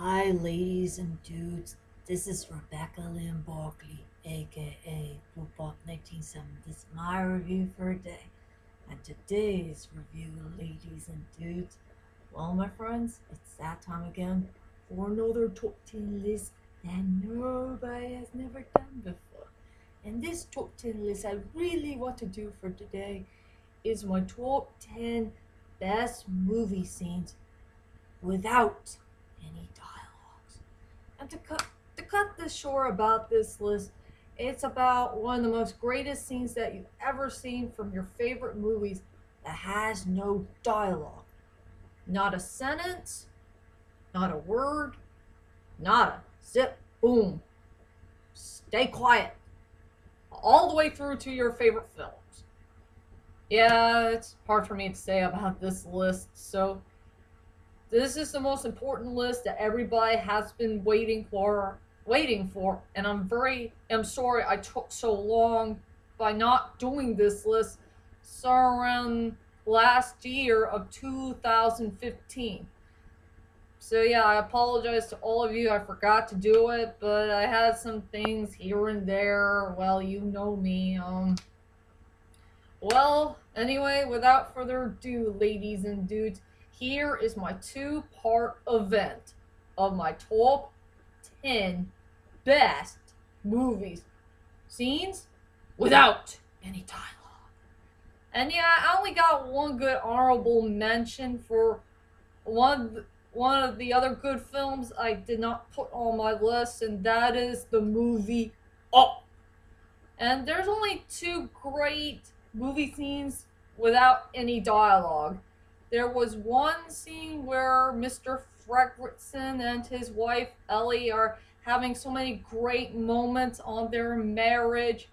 Hi, ladies and dudes. This is Rebecca Lynn Barkley, aka Football 1970. This is my review for today. And today's review, ladies and dudes, well, my friends, it's that time again for another top 10 list that nobody has never done before. And this top 10 list I really want to do for today is my top 10 best movie scenes without any dialogues. And to cut this short about this list, it's about one of the most greatest scenes that you've ever seen from your favorite movies that has no dialogue. Not a sentence, not a word, not a zip, boom. Stay quiet. All the way through to your favorite films. Yeah, it's hard for me to say about this list, so this is the most important list that everybody has been waiting for, and I'm sorry I took so long by not doing this list. So around last year of 2015. So yeah, I apologize to all of you. I forgot to do it, but I had some things here and there. Well, you know me. Well, anyway, without further ado, ladies and dudes, here is my two-part event of my top 10 best movies scenes without any dialogue. And yeah, I only got one good honorable mention for one of the other good films I did not put on my list, and that is the movie Up. And there's only two great movie scenes without any dialogue. There was one scene where Mr. Fredricksen and his wife Ellie are having so many great moments on their marriage,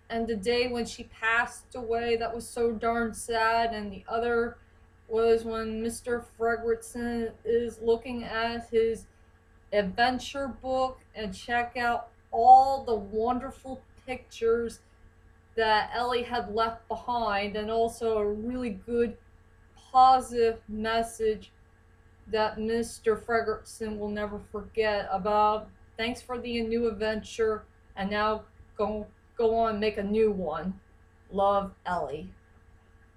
and the day when she passed away, that was so darn sad. And the other was when Mr. Fredricksen is looking at his adventure book and check out all the wonderful pictures that Ellie had left behind, and also a really good positive message that Mr. Fredricksen will never forget about thanks for the new adventure, and now go on and make a new one. Love, Ellie.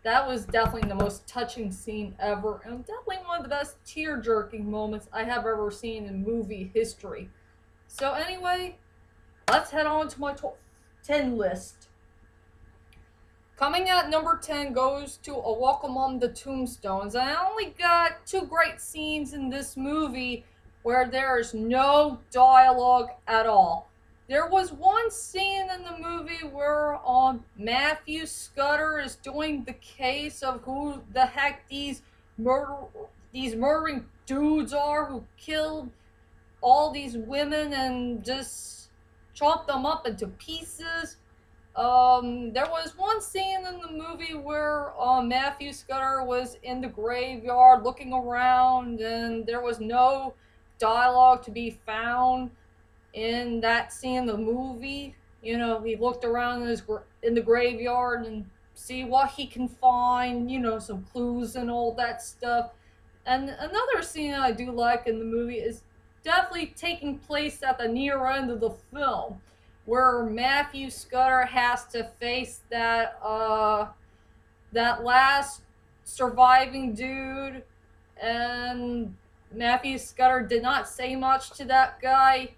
That was definitely the most touching scene ever, and definitely one of the best tear-jerking moments I have ever seen in movie history. So anyway, let's head on to my top 10 list. Coming at number 10 goes to A Walk Among the Tombstones. And I only got two great scenes in this movie where there is no dialogue at all. There was one scene in the movie where Matthew Scudder is doing the case of who the heck these murdering dudes are who killed all these women and just chopped them up into pieces. There was one scene in the movie where Matthew Scudder was in the graveyard looking around, and there was no dialogue to be found in that scene in the movie. You know, he looked around in the graveyard and see what he can find. You know, some clues and all that stuff. And another scene I do like in the movie is definitely taking place at the near end of the film, where Matthew Scudder has to face that last surviving dude, and Matthew Scudder did not say much to that guy.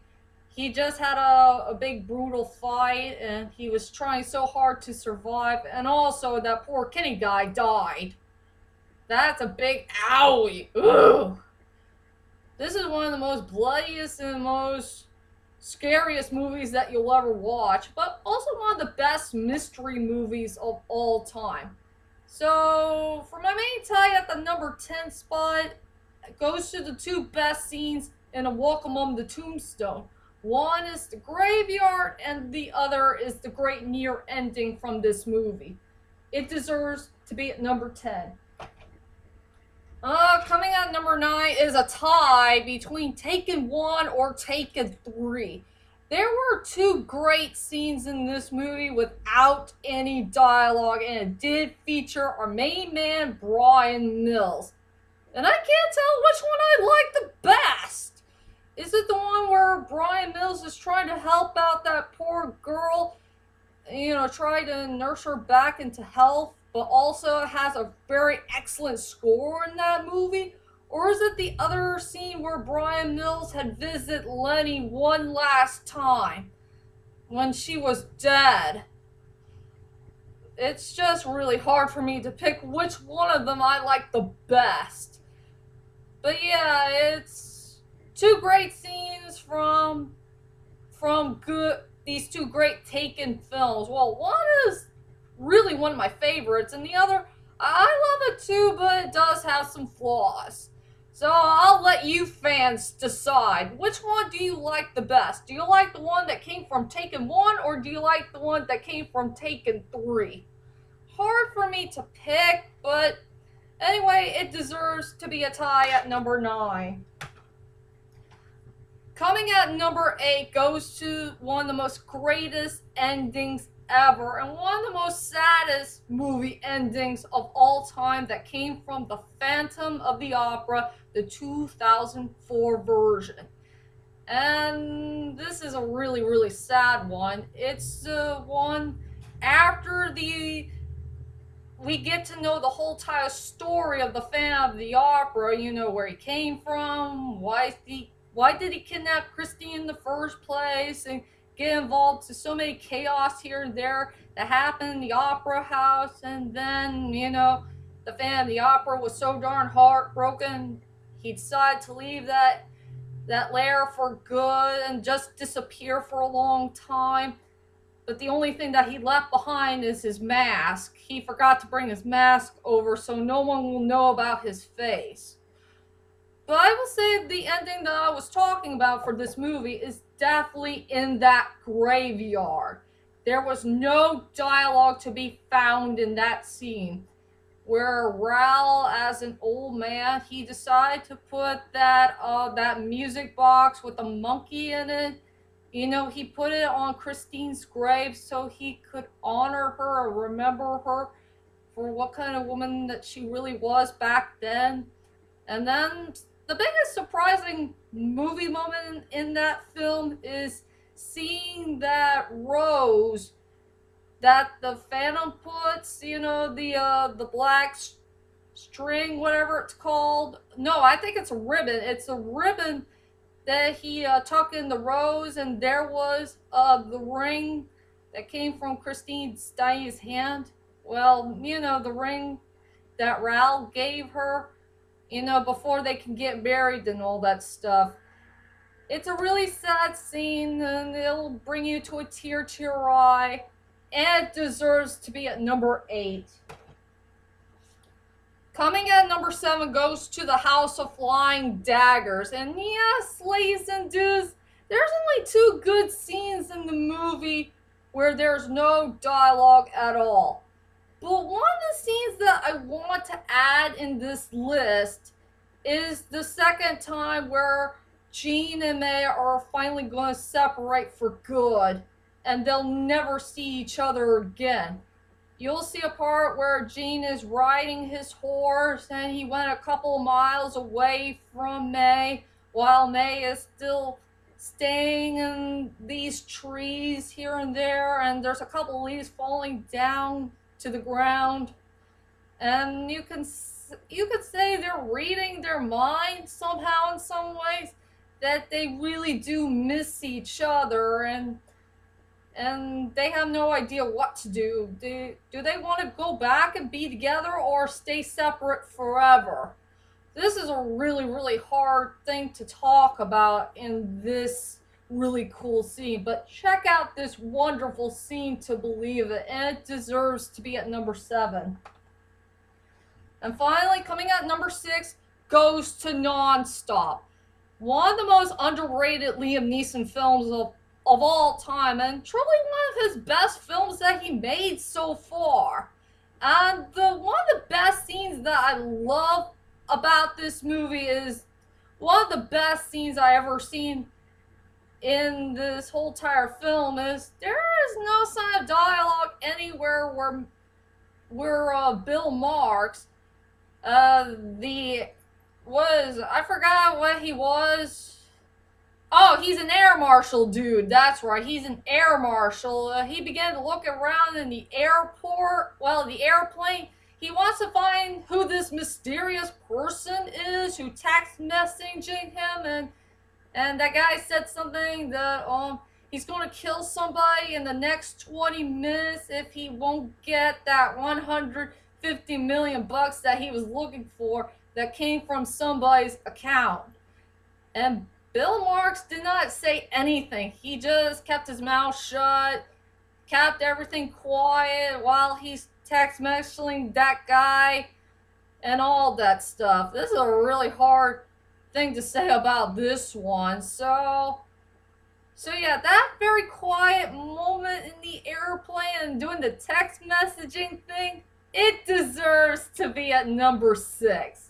He just had a big brutal fight, and he was trying so hard to survive, and also that poor Kenny guy died. That's a big owie. Ugh. This is one of the most bloodiest and most scariest movies that you'll ever watch, but also one of the best mystery movies of all time. So, for my main tie at the number 10 spot, it goes to the two best scenes in A Walk Among the Tombstone. One is the graveyard, and the other is the great near ending from this movie. It deserves to be at number 10. Coming at number 9 is a tie between Taken 1 or Taken 3. There were two great scenes in this movie without any dialogue, and it did feature our main man, Brian Mills. And I can't tell which one I like the best. Is it the one where Brian Mills is trying to help out that poor girl, try to nurse her back into health, but also has a very excellent score in that movie? Or is it the other scene where Brian Mills had visited Lenny one last time when she was dead? It's just really hard for me to pick which one of them I like the best. But yeah, it's two great scenes from good these two great Taken films. Well, one is really one of my favorites, and the other I love it too, but it does have some flaws. So I'll let you fans decide. Which one do you like the best? Do you like the one that came from Taken 1, or do you like the one that came from Taken 3? Hard for me to pick, but anyway, it deserves to be a tie at number 9. Coming at number 8 goes to one of the most greatest endings ever, and one of the most saddest movie endings of all time that came from The Phantom of the Opera, the 2004 version. And this is a really, really sad one. It's the one after we get to know the whole entire story of the Phantom of the Opera, where he came from, why did he kidnap Christine in the first place, and get involved to so many chaos here and there that happened in the opera house. And then, the Phantom of the Opera was so darn heartbroken, he decided to leave that lair for good and just disappear for a long time. But the only thing that he left behind is his mask. He forgot to bring his mask over, so no one will know about his face. But I will say the ending that I was talking about for this movie is definitely in that graveyard. There was no dialogue to be found in that scene, where Raoul, as an old man, he decided to put that music box with a monkey in it. He put it on Christine's grave so he could honor her or remember her for what kind of woman that she really was back then. And then the biggest surprising movie moment in that film is seeing that rose that the Phantom puts, the black string, whatever it's called. No, I think it's a ribbon. It's a ribbon that he tucked in the rose, and there was the ring that came from Christine Stein's hand. Well, the ring that Raoul gave her, before they can get married and all that stuff. It's a really sad scene, and it'll bring you to a tear to your eye, and it deserves to be at number 8. Coming at number 7 goes to The House of Flying Daggers. And yes, ladies and dudes, there's only 2 good scenes in the movie where there's no dialogue at all. But one of the scenes that I want to add in this list is the second time where Jean and May are finally going to separate for good, and they'll never see each other again. You'll see a part where Jean is riding his horse, and he went a couple miles away from May, while May is still staying in these trees here and there, and there's a couple leaves falling down to the ground. And you could say they're reading their minds somehow in some ways, that they really do miss each other, and they have no idea what to do. Do they want to go back and be together, or stay separate forever? This is a really, really hard thing to talk about in this really cool scene, but check out this wonderful scene to believe it, and it deserves to be at number 7. And finally, coming at number 6 goes to Nonstop. One of the most underrated Liam Neeson films of all time, and truly one of his best films that he made so far. And one of the best scenes that I love about this movie is one of the best scenes I ever seen in this whole entire film is there is no sign of dialogue anywhere where Bill Marks, I forgot what he was. Oh, he's an air marshal, dude. That's right. He's an air marshal. He began to look around in the airport. Well, the airplane. He wants to find who this mysterious person is who text messaging him, and that guy said something that he's going to kill somebody in the next 20 minutes if he won't get that 150 million bucks that he was looking for that came from somebody's account. And Bill Marks did not say anything. He just kept his mouth shut, kept everything quiet while he's text messaging that guy and all that stuff. This is a really hard thing to say about this one. So yeah, that very quiet moment in the airplane doing the text messaging thing, it deserves to be at number 6.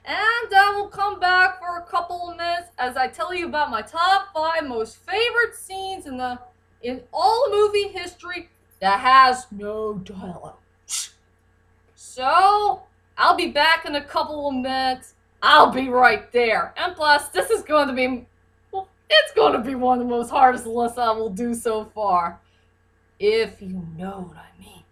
And I will come back for a couple of minutes as I tell you about my top 5 most favorite scenes in all movie history that has no dialogue. So, I'll be back in a couple of minutes. I'll be right there. And plus, this is going to be, well, it's going to be one of the most hardest lists I will do so far. If you know what I mean.